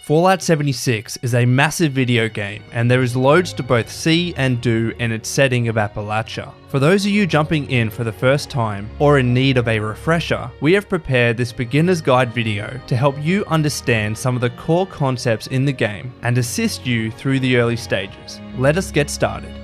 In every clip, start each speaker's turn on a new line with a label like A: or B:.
A: Fallout 76 is a massive video game, and there is loads to both see and do in its setting of Appalachia. For those of you jumping in for the first time, or in need of a refresher, we have prepared this beginner's guide video to help you understand some of the core concepts in the game and assist you through the early stages. Let us get started.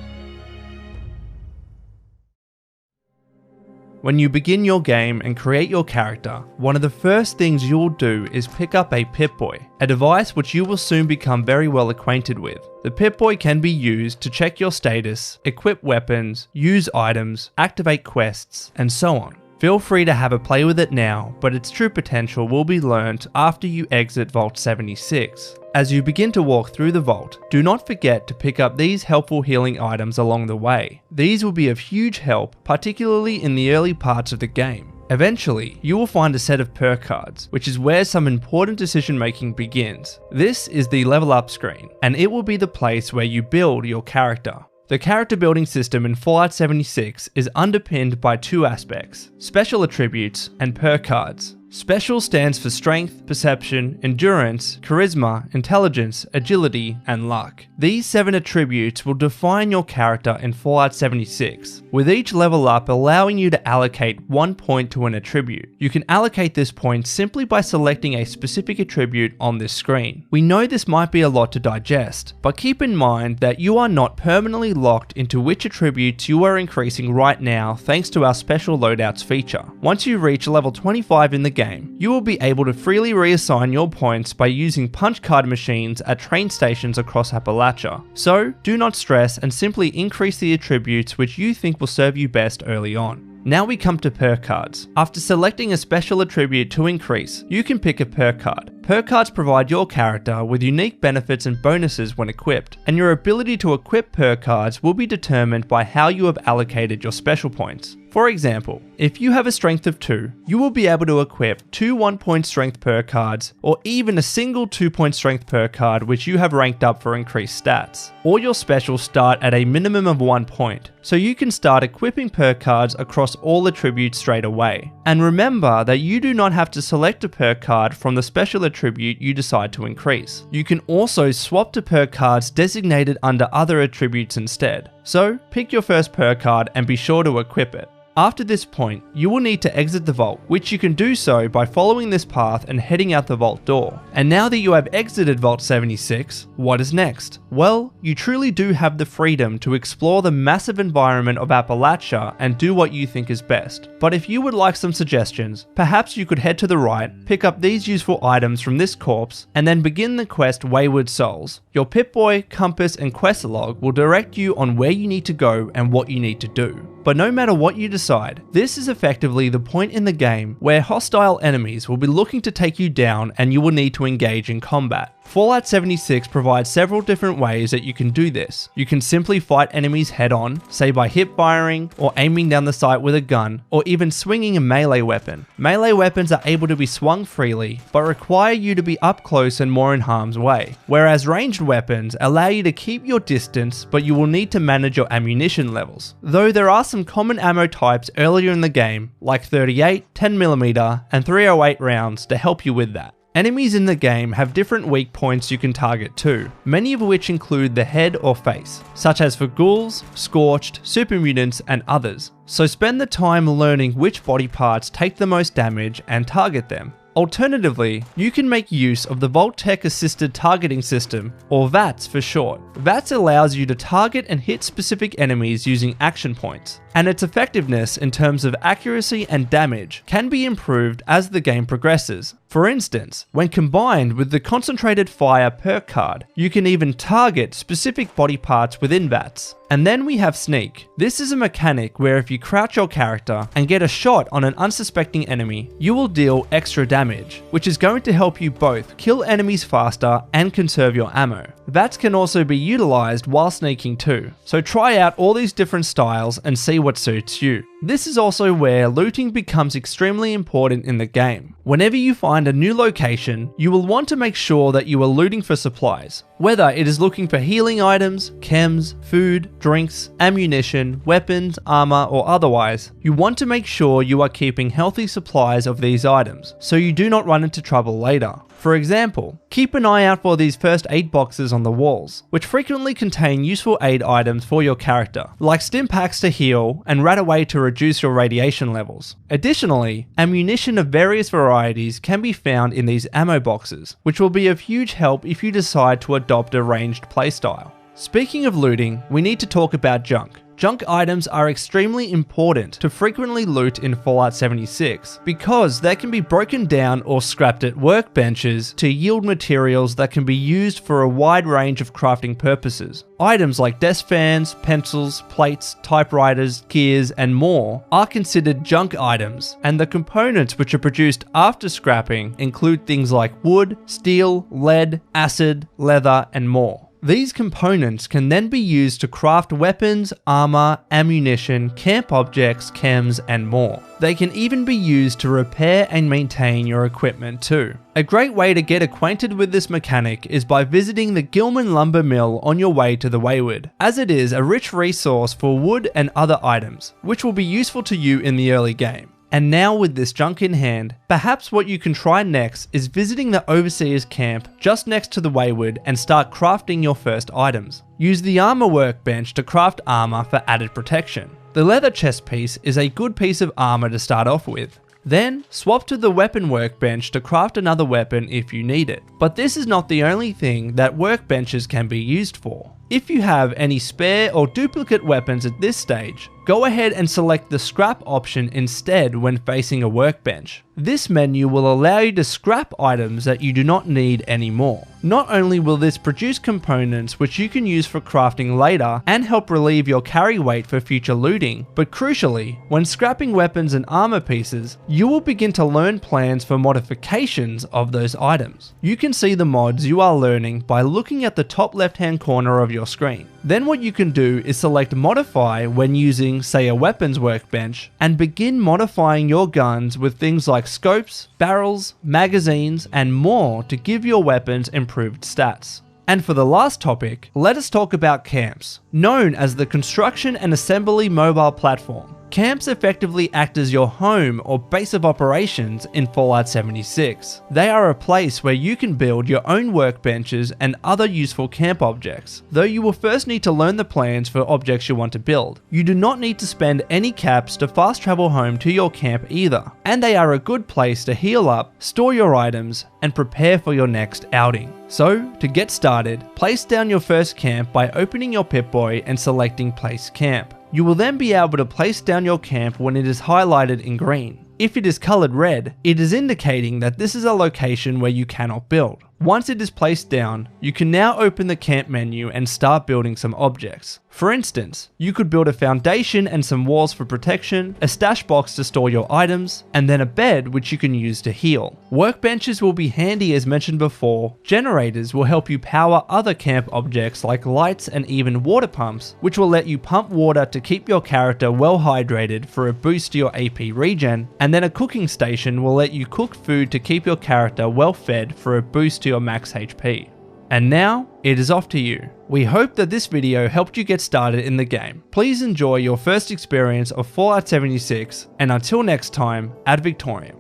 A: When you begin your game and create your character, one of the first things you'll do is pick up a Pip-Boy, a device which you will soon become very well acquainted with. The Pip-Boy can be used to check your status, equip weapons, use items, activate quests, and so on. Feel free to have a play with it now, but its true potential will be learnt after you exit Vault 76. As you begin to walk through the vault, do not forget to pick up these helpful healing items along the way. These will be of huge help, particularly in the early parts of the game. Eventually, you will find a set of perk cards, which is where some important decision making begins. This is the level up screen, and it will be the place where you build your character. The character building system in Fallout 76 is underpinned by two aspects: special attributes and perk cards. Special stands for strength, perception, endurance, charisma, intelligence, agility, and luck. These 7 attributes will define your character in Fallout 76, with each level up allowing you to allocate 1 point to an attribute. You can allocate this point simply by selecting a specific attribute on this screen. We know this might be a lot to digest, but keep in mind that you are not permanently locked into which attributes you are increasing right now thanks to our special loadouts feature. Once you reach level 25 in the game, you will be able to freely reassign your points by using punch card machines at train stations across Appalachia. So, do not stress and simply increase the attributes which you think will serve you best early on. Now we come to perk cards. After selecting a special attribute to increase, you can pick a perk card. Perk cards provide your character with unique benefits and bonuses when equipped, and your ability to equip perk cards will be determined by how you have allocated your special points. For example, if you have a strength of 2, you will be able to equip 2 1-point strength perk cards, or even a single 2-point strength perk card which you have ranked up for increased stats. All your specials start at a minimum of 1 point, so you can start equipping perk cards across all attributes straight away. And remember that you do not have to select a perk card from the special attribute you decide to increase. You can also swap to perk cards designated under other attributes instead. So, pick your first perk card and be sure to equip it. After this point, you will need to exit the vault, which you can do so by following this path and heading out the vault door. And now that you have exited Vault 76, what is next? Well, you truly do have the freedom to explore the massive environment of Appalachia and do what you think is best. But if you would like some suggestions, perhaps you could head to the right, pick up these useful items from this corpse, and then begin the quest Wayward Souls. Your Pip-Boy, compass, and quest log will direct you on where you need to go and what you need to do. But no matter what you decide, this is effectively the point in the game where hostile enemies will be looking to take you down and you will need to engage in combat. Fallout 76 provides several different ways that you can do this. You can simply fight enemies head on, say by hip firing, or aiming down the sight with a gun, or even swinging a melee weapon. Melee weapons are able to be swung freely, but require you to be up close and more in harm's way. Whereas ranged weapons allow you to keep your distance, but you will need to manage your ammunition levels. Though there are some common ammo types earlier in the game, like 38, 10mm, and 308 rounds to help you with that. Enemies in the game have different weak points you can target too, many of which include the head or face, such as for ghouls, scorched, super mutants, and others. So spend the time learning which body parts take the most damage and target them. Alternatively, you can make use of the Vault-Tec Assisted Targeting System, or VATS for short. VATS allows you to target and hit specific enemies using action points, and its effectiveness in terms of accuracy and damage can be improved as the game progresses. For instance, when combined with the Concentrated Fire perk card, you can even target specific body parts within VATS. And then we have Sneak. This is a mechanic where if you crouch your character and get a shot on an unsuspecting enemy, you will deal extra damage, which is going to help you both kill enemies faster and conserve your ammo. VATS can also be utilized while sneaking too, so try out all these different styles and see what suits you. This is also where looting becomes extremely important in the game. Whenever you find a new location, you will want to make sure that you are looting for supplies. Whether it is looking for healing items, chems, food, drinks, ammunition, weapons, armor, or otherwise, you want to make sure you are keeping healthy supplies of these items so you do not run into trouble later. For example, keep an eye out for these first aid boxes on the walls, which frequently contain useful aid items for your character, like stim packs to heal and Rat-Away to reduce your radiation levels. Additionally, ammunition of various varieties can be found in these ammo boxes, which will be of huge help if you decide to adopt a ranged playstyle. Speaking of looting, we need to talk about junk. Junk items are extremely important to frequently loot in Fallout 76 because they can be broken down or scrapped at workbenches to yield materials that can be used for a wide range of crafting purposes. Items like desk fans, pencils, plates, typewriters, gears, and more are considered junk items, and the components which are produced after scrapping include things like wood, steel, lead, acid, leather, and more. These components can then be used to craft weapons, armor, ammunition, camp objects, chems, and more. They can even be used to repair and maintain your equipment too. A great way to get acquainted with this mechanic is by visiting the Gilman Lumber Mill on your way to the Wasteland, as it is a rich resource for wood and other items, which will be useful to you in the early game. And now with this junk in hand, perhaps what you can try next is visiting the Overseer's camp just next to the Wasteland and start crafting your first items. Use the armor workbench to craft armor for added protection. The leather chest piece is a good piece of armor to start off with. Then, swap to the weapon workbench to craft another weapon if you need it. But this is not the only thing that workbenches can be used for. If you have any spare or duplicate weapons at this stage, go ahead and select the scrap option instead when facing a workbench. This menu will allow you to scrap items that you do not need anymore. Not only will this produce components which you can use for crafting later and help relieve your carry weight for future looting, but crucially, when scrapping weapons and armor pieces, you will begin to learn plans for modifications of those items. You can see the mods you are learning by looking at the top left hand corner of your screen. Then what you can do is select modify when using, say, a weapons workbench, and begin modifying your guns with things like scopes, barrels, magazines, and more to give your weapons improved stats. And for the last topic, let us talk about camps, known as the Construction and Assembly Mobile Platform. Camps effectively act as your home or base of operations in Fallout 76. They are a place where you can build your own workbenches and other useful camp objects, though you will first need to learn the plans for objects you want to build. You do not need to spend any caps to fast travel home to your camp either, and they are a good place to heal up, store your items, and prepare for your next outing. So, to get started, place down your first camp by opening your Pip-Boy and selecting Place Camp. You will then be able to place down your camp when it is highlighted in green. If it is colored red, it is indicating that this is a location where you cannot build. Once it is placed down, you can now open the camp menu and start building some objects. For instance, you could build a foundation and some walls for protection, a stash box to store your items, and then a bed which you can use to heal. Workbenches will be handy as mentioned before. Generators will help you power other camp objects like lights and even water pumps, which will let you pump water to keep your character well hydrated for a boost to your AP regen, and then a cooking station will let you cook food to keep your character well fed for a boost to your max HP. And now, it is off to you. We hope that this video helped you get started in the game. Please enjoy your first experience of Fallout 76, and until next time, ad Victoriam.